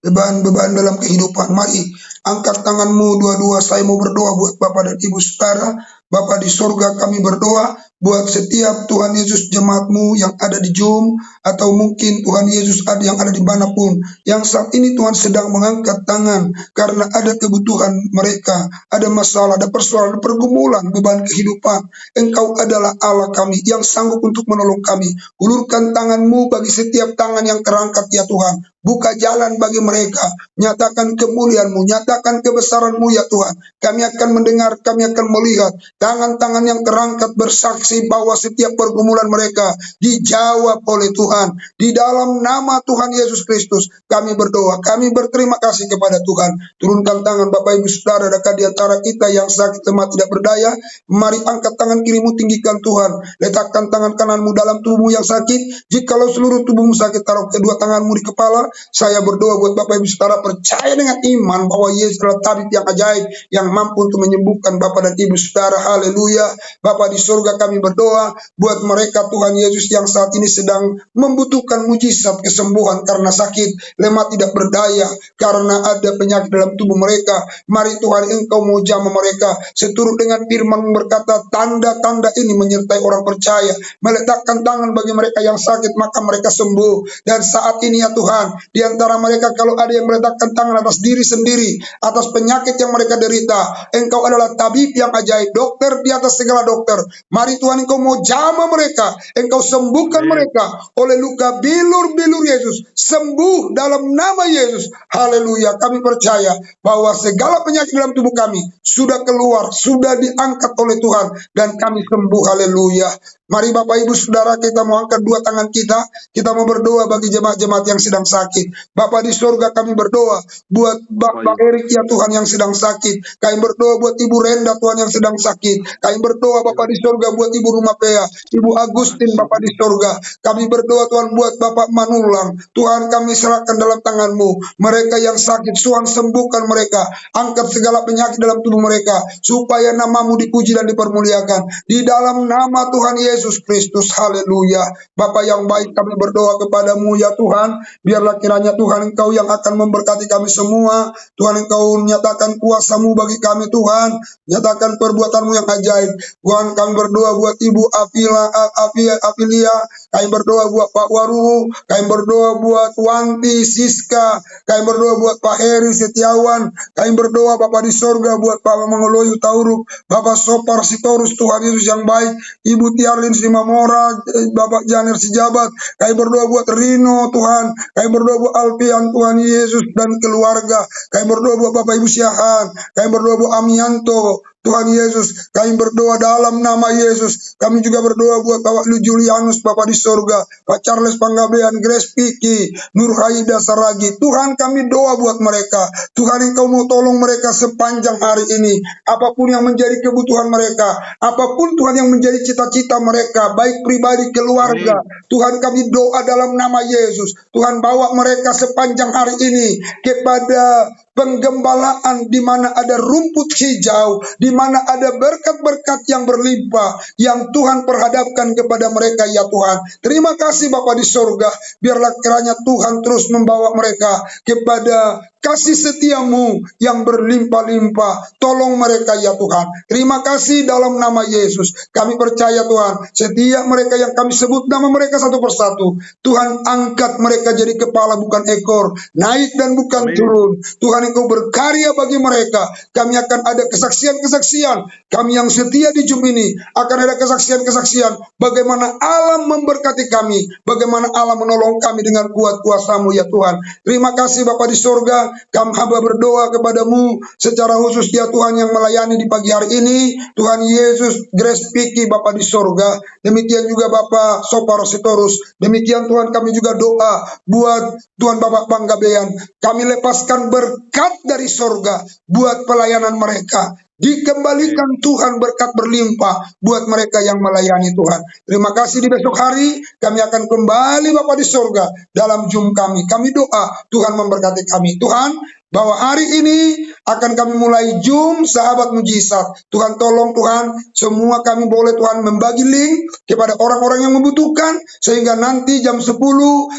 beban-beban dalam kehidupan? Mari angkat tanganmu dua-dua. Saya mau berdoa buat Bapak dan Ibu Saudara. Bapa di sorga, kami berdoa buat setiap Tuhan Yesus jemaat-Mu yang ada di Zoom, atau mungkin Tuhan Yesus ada yang ada di manapun, yang saat ini Tuhan sedang mengangkat tangan karena ada kebutuhan mereka, ada masalah, ada persoalan, ada pergumulan, beban kehidupan. Engkau adalah Allah kami yang sanggup untuk menolong kami. Ulurkan tangan-Mu bagi setiap tangan yang terangkat ya Tuhan. Buka jalan bagi mereka. Nyatakan kemuliaan-Mu, nyatakan kebesaran-Mu ya Tuhan. Kami akan mendengar, kami akan melihat tangan-tangan yang terangkat bersaksi bahwa setiap pergumulan mereka dijawab oleh Tuhan. Di dalam nama Tuhan Yesus Kristus kami berdoa, kami berterima kasih kepada Tuhan. Turunkan tangan Bapak Ibu Saudara, adakah di antara kita yang sakit lemah tidak berdaya? Mari angkat tangan kirimu, tinggikan Tuhan. Letakkan tangan kananmu dalam tubuhmu yang sakit. Jikalau seluruh tubuhmu sakit, taruh kedua tanganmu di kepala. Saya berdoa buat Bapak Ibu Saudara, percaya dengan iman bahwa Yesus adalah tabib yang ajaib, yang mampu untuk menyembuhkan Bapak dan Ibu Saudara. Haleluya. Bapa di surga, kami berdoa buat mereka Tuhan Yesus yang saat ini sedang membutuhkan mujizat kesembuhan karena sakit, lemah, tidak berdaya, karena ada penyakit dalam tubuh mereka. Mari Tuhan, Engkau mau jamah mereka seturut dengan firman berkata, tanda-tanda ini menyertai orang percaya. Meletakkan tangan bagi mereka yang sakit, maka mereka sembuh. Dan saat ini ya Tuhan, di antara mereka kalau ada yang meletakkan tangan atas diri sendiri, atas penyakit yang mereka derita, Engkau adalah tabib yang ajaib, dokter di atas segala dokter. Mari Tuhan, Engkau mau jamah mereka, Engkau sembuhkan mereka oleh luka bilur-bilur Yesus. Sembuh dalam nama Yesus. Haleluya. Kami percaya bahwa segala penyakit dalam tubuh kami sudah keluar, sudah diangkat oleh Tuhan, dan kami sembuh. Haleluya. Mari Bapak Ibu Saudara, kita mau angkat dua tangan kita mau berdoa bagi jemaat-jemaat yang sedang sakit. Bapak di surga, kami berdoa buat Bapak Erik ya Tuhan yang sedang sakit. Kami berdoa buat Ibu Renda Tuhan yang sedang sakit. Kami berdoa Bapak di surga buat Ibu Rumapea, Ibu Agustin Bapak di surga. Kami berdoa Tuhan buat Bapak Manulang. Tuhan, kami serahkan dalam tangan-Mu. Mereka yang sakit, Tuhan sembuhkan mereka. Angkat segala penyakit dalam tubuh mereka, supaya nama-Mu dipuji dan dipermuliakan. Di dalam nama Tuhan Yesus Kristus, haleluya. Bapak yang baik, kami berdoa kepada-Mu ya Tuhan, biarlah kiranya Tuhan Engkau yang akan memberkati kami semua. Tuhan, Engkau nyatakan kuasa-Mu bagi kami Tuhan, nyatakan perbuatan-Mu yang ajaib. Tuhan, kami berdoa buat Ibu Afilia, kami berdoa buat Pak Waru, kami berdoa buat Wanti Siska, kami berdoa buat Pak Heri Setiawan, kami berdoa Bapak di surga buat Pak Mangoloyu Tauruk, Bapak Sopar Sitorus, Tuhan Yesus yang baik, Ibu Tiarlin Simamora, Bapak Janer Sijabat, kami berdoa buat Rino Tuhan, kami berdoa buat Alfian Tuhan Yesus dan keluarga, kami berdoa buat Bapak Ibu Syahan, kami berdoa buat Amianto, Tuhan Yesus, kami berdoa dalam nama Yesus. Kami juga berdoa buat Bapak Lu Julianus, Bapak di surga, Pak Charles Panggabean, Grace Piki, Nur Haida Saragi. Tuhan, kami doa buat mereka. Tuhan, Engkau mau tolong mereka sepanjang hari ini. Apapun yang menjadi kebutuhan mereka, apapun Tuhan yang menjadi cita-cita mereka, baik pribadi, keluarga. Tuhan, kami doa dalam nama Yesus. Tuhan, bawa mereka sepanjang hari ini kepada penggembalaan di mana ada rumput hijau, di mana ada berkat-berkat yang berlimpah yang Tuhan perhadapkan kepada mereka ya Tuhan. Terima kasih Bapa di surga, biarlah kiranya Tuhan terus membawa mereka kepada kasih setiamu yang berlimpah-limpah. Tolong mereka ya Tuhan. Terima kasih dalam nama Yesus. Kami percaya Tuhan, setiap mereka yang kami sebut nama mereka satu persatu, Tuhan angkat mereka jadi kepala bukan ekor, naik dan bukan turun. Tuhan, Engkau berkarya bagi mereka. Kami akan ada kesaksian-kesaksian. Kami yang setia di Zoom ini akan ada kesaksian-kesaksian bagaimana Allah memberkati kami, bagaimana Allah menolong kami dengan kuat kuasa-Mu ya Tuhan. Terima kasih Bapa di surga. Kami hamba berdoa kepada-Mu secara khusus ya Tuhan yang melayani di pagi hari ini. Tuhan Yesus, Grace Piki Bapa di surga. Demikian juga Bapak Sopar Sitorus. Demikian Tuhan, kami juga doa buat Tuhan Bapak Panggabean. Kami lepaskan berkat dari surga buat pelayanan mereka. Dikembalikan Tuhan berkat berlimpah buat mereka yang melayani Tuhan. Terima kasih, di besok hari kami akan kembali Bapa di surga dalam Zoom kami. Kami doa Tuhan memberkati kami. Tuhan, bahwa hari ini akan kami mulai Zoom Sahabat Mujizat. Tuhan tolong Tuhan, semua kami boleh Tuhan membagi link kepada orang-orang yang membutuhkan, sehingga nanti jam 10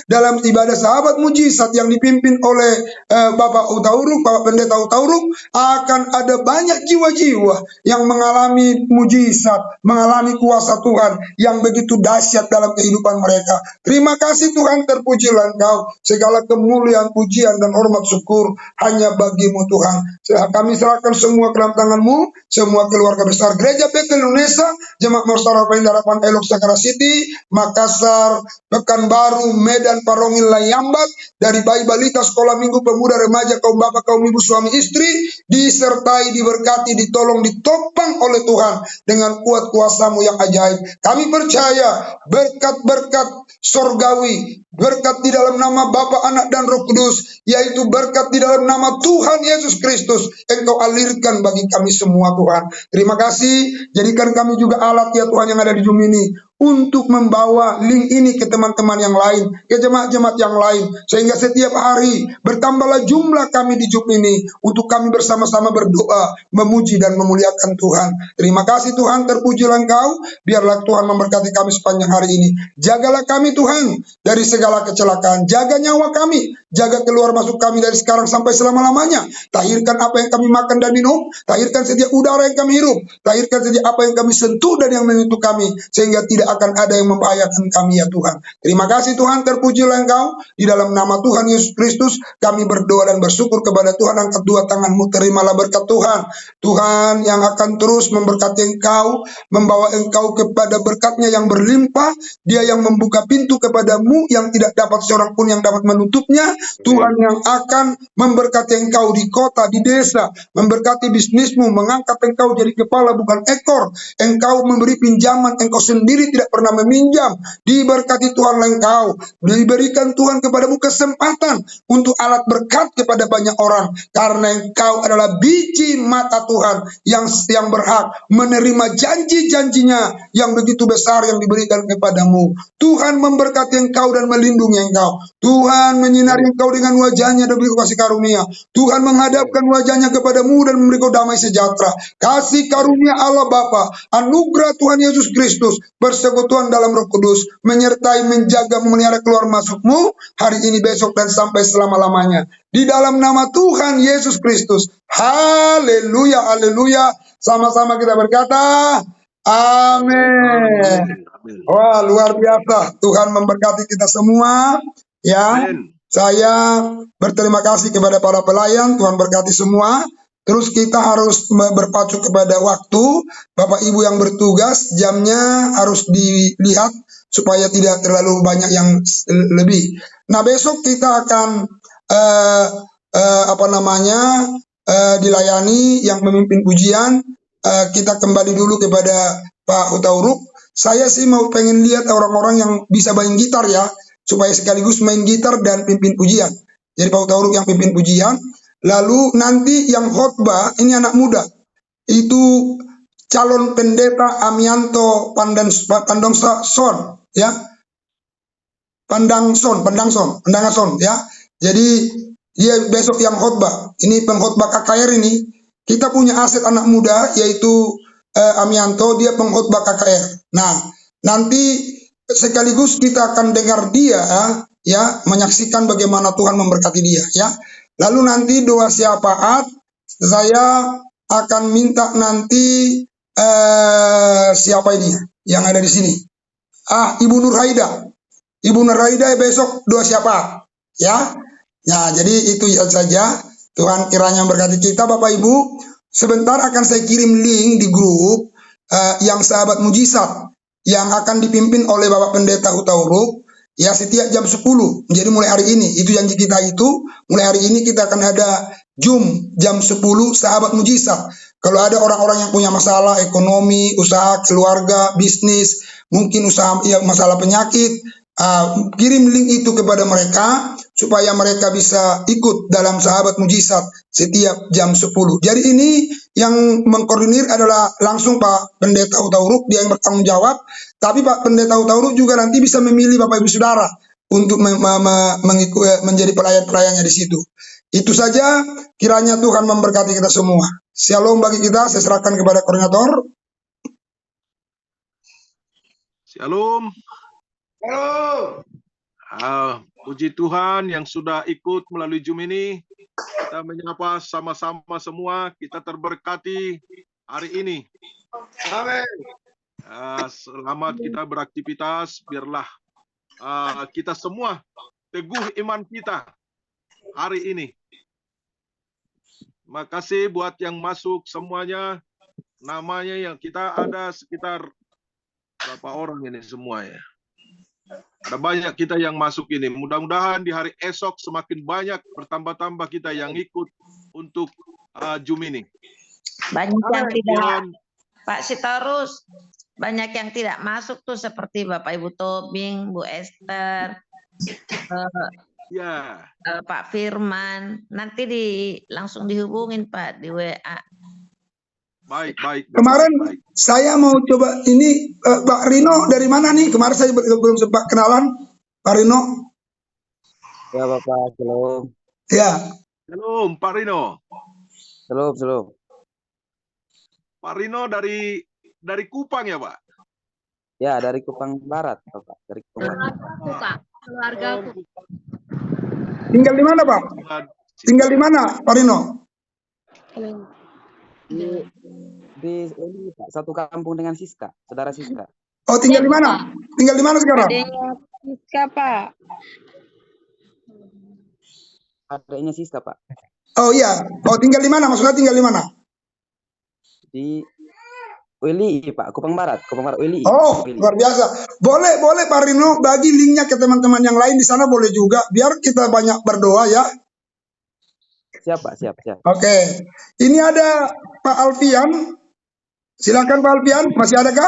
dalam ibadah Sahabat Mujizat yang dipimpin oleh Bapak Utauruk, Bapak Pendeta Utauruk, akan ada banyak jiwa-jiwa yang mengalami mujizat, mengalami kuasa Tuhan yang begitu dahsyat dalam kehidupan mereka. Terima kasih Tuhan, terpujilah Engkau. Segala kemuliaan, pujian, dan hormat syukur hanya bagi-Mu Tuhan. Kami serahkan semua ke dalam tangan-Mu, semua keluarga besar Gereja Betel Indonesia, Jemaat Mustara Pengharapan Elok Sakara City, Makassar, Pekanbaru, Medan, Parongil, Layambat, dari bayi balita, sekolah minggu, pemuda, remaja, kaum bapak, kaum ibu, suami istri, disertai, diberkati, ditolong, ditopang oleh Tuhan dengan kuat kuasa-Mu yang ajaib. Kami percaya berkat-berkat surgawi, berkat di dalam nama Bapa, Anak, dan Roh Kudus, yaitu berkat di dalam nama Tuhan Yesus Kristus, Engkau alirkan bagi kami semua Tuhan. Terima kasih, jadikan kami juga alat ya Tuhan yang ada di Zoom ini, untuk membawa link ini ke teman-teman yang lain, ke jemaat-jemaat yang lain, sehingga setiap hari bertambahlah jumlah kami di Zoom ini, untuk kami bersama-sama berdoa, memuji dan memuliakan Tuhan. Terima kasih Tuhan, terpujilah Engkau, biarlah Tuhan memberkati kami sepanjang hari ini. Jagalah kami Tuhan dari segala kecelakaan, jaga nyawa kami, jaga keluar masuk kami dari sekarang sampai selama-lamanya. Tahirkan apa yang kami makan dan minum, tahirkan setiap udara yang kami hirup, tahirkan setiap apa yang kami sentuh dan yang menyentuh kami, sehingga tidak akan ada yang membahayakan kami ya Tuhan. Terima kasih Tuhan, terpujilah Engkau. Di dalam nama Tuhan Yesus Kristus kami berdoa dan bersyukur kepada Tuhan. Angkat dua tanganmu, terimalah berkat Tuhan. Tuhan yang akan terus memberkati Engkau, membawa Engkau kepada berkatnya yang berlimpah. Dia yang membuka pintu kepadamu yang tidak dapat seorang pun yang dapat menutupnya. Tuhan yang akan memberkati Engkau di kota, di desa, memberkati bisnismu, mengangkat Engkau jadi kepala bukan ekor. Engkau memberi pinjaman, Engkau sendiri tidak tidak pernah meminjam. Diberkati Tuhan engkau. Diberikan Tuhan kepadamu kesempatan untuk alat berkat kepada banyak orang. Karena engkau adalah biji mata Tuhan yang berhak menerima janji-janjinya yang begitu besar yang diberikan kepadamu. Tuhan memberkati engkau dan melindungi engkau. Tuhan menyinari engkau dengan wajahnya dan beri kasih karunia. Tuhan menghadapkan wajahnya kepadamu dan memberi kau damai sejahtera. Kasih karunia Allah Bapa, anugerah Tuhan Yesus Kristus, persekutuan dalam Roh Kudus, menyertai, menjaga, memelihara keluar masukmu hari ini, besok, dan sampai selama-lamanya. Di dalam nama Tuhan Yesus Kristus. Haleluya, haleluya. Sama-sama kita berkata, amin. Wah, luar biasa. Tuhan memberkati kita semua. Ya, saya berterima kasih kepada para pelayan. Tuhan berkati semua. Terus kita harus berpacu kepada waktu. Bapak Ibu yang bertugas, jamnya harus dilihat supaya tidak terlalu banyak yang lebih. Nah, besok kita akan dilayani yang memimpin pujian. Kita kembali dulu kepada Pak Hutauruk. Saya sih mau pengen lihat orang-orang yang bisa main gitar ya, supaya sekaligus main gitar dan pimpin pujian. Jadi Pak Hutauruk yang pimpin pujian. Lalu nanti yang khotbah ini anak muda, itu calon pendeta Amianto Pandangson ya, Pandangson ya. Jadi dia besok yang khotbah. Ini pengkhotbah KKR ini. Kita punya aset anak muda yaitu Amianto, dia pengkhotbah KKR. Nah, nanti sekaligus kita akan dengar dia ya, menyaksikan bagaimana Tuhan memberkati dia ya. Lalu nanti doa syafaat, saya akan minta nanti siapa ini yang ada di sini? Ibu Nur Haida. Ibu Nur Haida besok doa syafaat ya. Nah, jadi itu saja. Tuhan kiranya memberkati kita Bapak Ibu. Sebentar akan saya kirim link di grup yang sahabat mujizat yang akan dipimpin oleh Bapak Pendeta Hutauruk. Ya, setiap jam 10. Jadi mulai hari ini, itu janji kita itu, mulai hari ini kita akan ada Zoom jam 10 sahabat mujizat. Kalau ada orang-orang yang punya masalah ekonomi, usaha, keluarga, bisnis, mungkin usaha ya, masalah penyakit, kirim link itu kepada mereka supaya mereka bisa ikut dalam sahabat mujizat setiap jam 10. Jadi ini yang mengkoordinir adalah langsung Pak Pendeta Hutauruk, dia yang bertanggung jawab. Tapi Pak Pendeta Hutauruk juga nanti bisa memilih Bapak Ibu Saudara untuk menjadi pelayan-pelayannya di situ. Itu saja, kiranya Tuhan memberkati kita semua. Shalom bagi kita, saya serahkan kepada koordinator. Shalom. Puji Tuhan yang sudah ikut melalui Zoom ini. Kita menyapa sama-sama semua, kita terberkati hari ini. Amin. Selamat kita beraktivitas, biarlah kita semua teguh iman kita hari ini. Terima kasih buat yang masuk semuanya, namanya yang kita ada sekitar berapa orang ini semua ya. Ada banyak kita yang masuk ini. Mudah-mudahan di hari esok semakin banyak bertambah-tambah kita yang ikut untuk Zoom ini. Banyak yang tidak, Pak Sitorus, banyak yang tidak masuk tuh seperti Bapak Ibu Tobing, Bu Esther, ya, Pak Firman. Nanti langsung dihubungin Pak di WA. Baik. Kemarin baik. Saya mau coba ini Pak Rino dari mana nih? Kemarin saya belum sempat kenalan Pak Rino. Ya Bapak, shalom. Ya. Shalom Pak Rino. Shalom. Pak Rino dari Kupang ya Pak? Ya, dari Kupang Barat Bapak. Dari Kupang Barat. Pak, keluargaku. Tinggal di mana Pak? Tinggal di mana Pak Rino? Di ini Pak, satu kampung dengan Siska, saudara Siska. Oh, tinggal di mana? Tinggal di mana sekarang? Siska, Pak. Adanya Siska, Pak. Oh iya. Oh, tinggal di mana? Maksudnya tinggal di mana? Di WLI, Pak, Kupang Barat WLI. Oh, luar biasa. Boleh Pak Rino bagi linknya ke teman-teman yang lain di sana, boleh juga, biar kita banyak berdoa ya. Siap, Pak, siap. Oke. Ini ada Pak Alfian. Silakan Pak Alfian, masih adakah?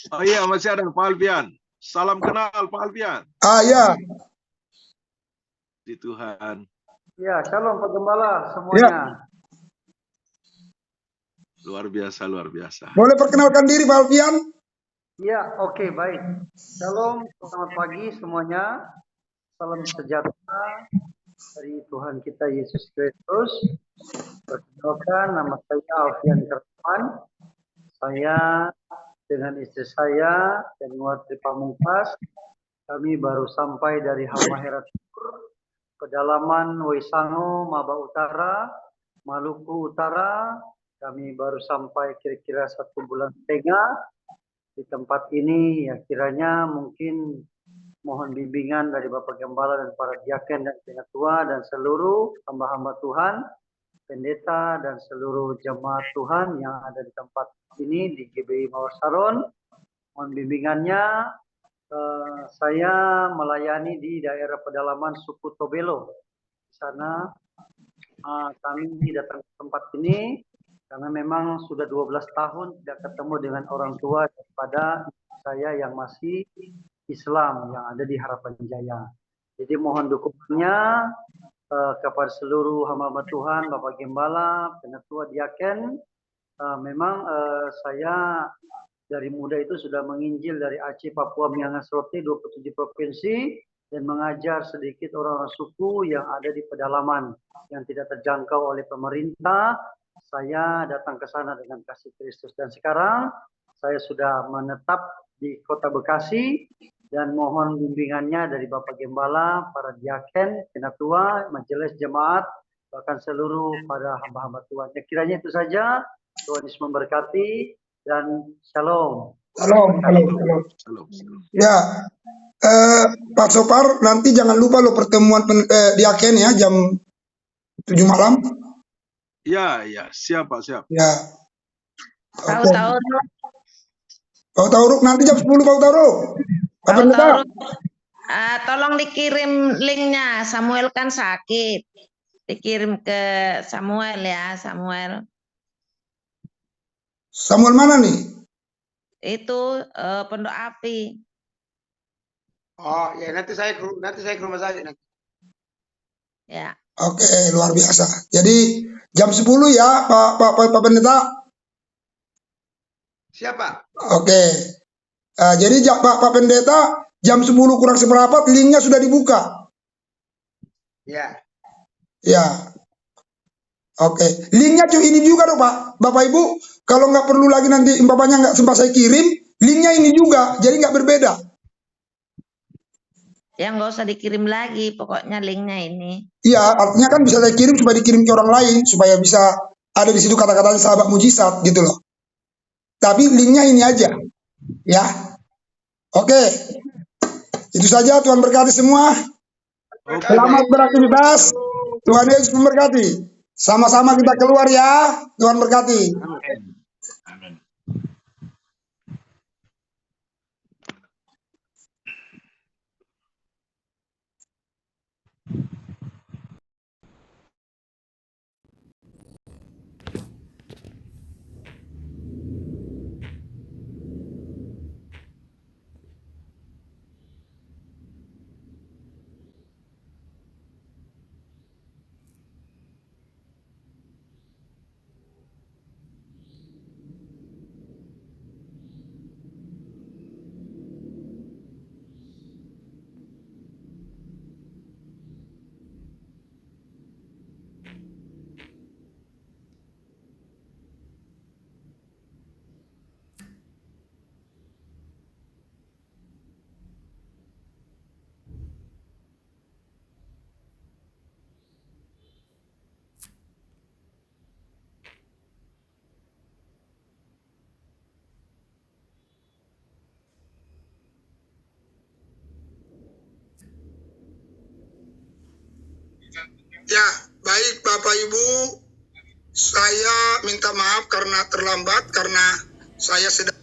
Oh iya, masih ada Pak Alfian. Salam kenal Pak Alfian. Ah ya. Di Tuhan. Ya, shalom Pak Gembala semuanya. Luar biasa, luar biasa. Boleh perkenalkan diri Pak Alfian? Ya, oke, baik. Shalom, selamat pagi semuanya. Salam sejahtera dari Tuhan kita Yesus Kristus. Perkenalkan, nama saya Alfian Kertaman. Saya dengan istri saya dan Watri Pamungkas, kami baru sampai dari Halmahera Timur, pedalaman Waisango, Maba Utara, Maluku Utara. Kami baru sampai kira-kira 1 bulan setengah di tempat ini. Ya, kiranya mungkin mohon bimbingan dari Bapak Gembala dan para diaken dan penatua dan seluruh hamba-hamba Tuhan, pendeta dan seluruh jemaat Tuhan yang ada di tempat ini di GBI Mawar Saron. Mohon bimbingannya. Saya melayani di daerah pedalaman suku Tobelo. Di sana kami datang ke tempat ini karena memang sudah 12 tahun tidak ketemu dengan orang tua daripada saya yang masih Islam yang ada di Harapan Jaya. Jadi mohon dukungannya kepada seluruh hamba Tuhan, Bapak Gembala, penatua diaken. Memang saya dari muda itu sudah menginjil dari Aceh, Papua, Miangas, Rote, 27 provinsi dan mengajar sedikit orang-orang suku yang ada di pedalaman yang tidak terjangkau oleh pemerintah. Saya datang ke sana dengan kasih Kristus dan sekarang saya sudah menetap di Kota Bekasi dan mohon bimbingannya dari Bapak Gembala, para diaken, penatua, majelis jemaat, bahkan seluruh pada hamba-hamba Tuhan. Ya, kiranya itu saja. Tuhan Yesus memberkati dan shalom. Shalom. Ya, Pak Sopar, nanti jangan lupa lo pertemuan diaken ya jam 7 malam. Ya, siap Pak, siap. Ya. Tahu Tauruk nanti jam 10 Pak Tauruk. Tahu. Tolong dikirim linknya. Samuel kan sakit. Dikirim ke Samuel ya, Samuel. Samuel mana nih? Itu Pondok Api. Oh ya, nanti saya ke rumah sakit nanti. Ya. Oke, luar biasa. Jadi jam 10 ya Pak Pendeta. Siapa? Oke. Jadi Pak Pendeta jam 10 kurang seperempat linknya sudah dibuka. Ya. Ya. Oke. Linknya ini juga dong Pak. Bapak Ibu, kalau nggak perlu lagi nanti bapaknya nggak sempat saya kirim, linknya ini juga. Jadi nggak berbeda. Yang nggak usah dikirim lagi, pokoknya linknya ini. Iya, artinya kan bisa saya kirim supaya dikirim ke orang lain, supaya bisa ada di situ kata-kata sahabat mujizat gitu loh. Tapi linknya ini aja, ya. Oke, itu saja. Tuhan berkati semua. Selamat beraktivitas. Tuhan Yesus memberkati. Sama-sama kita keluar ya. Tuhan berkati. Amin. Ya, baik Bapak Ibu, saya minta maaf karena terlambat karena saya sedang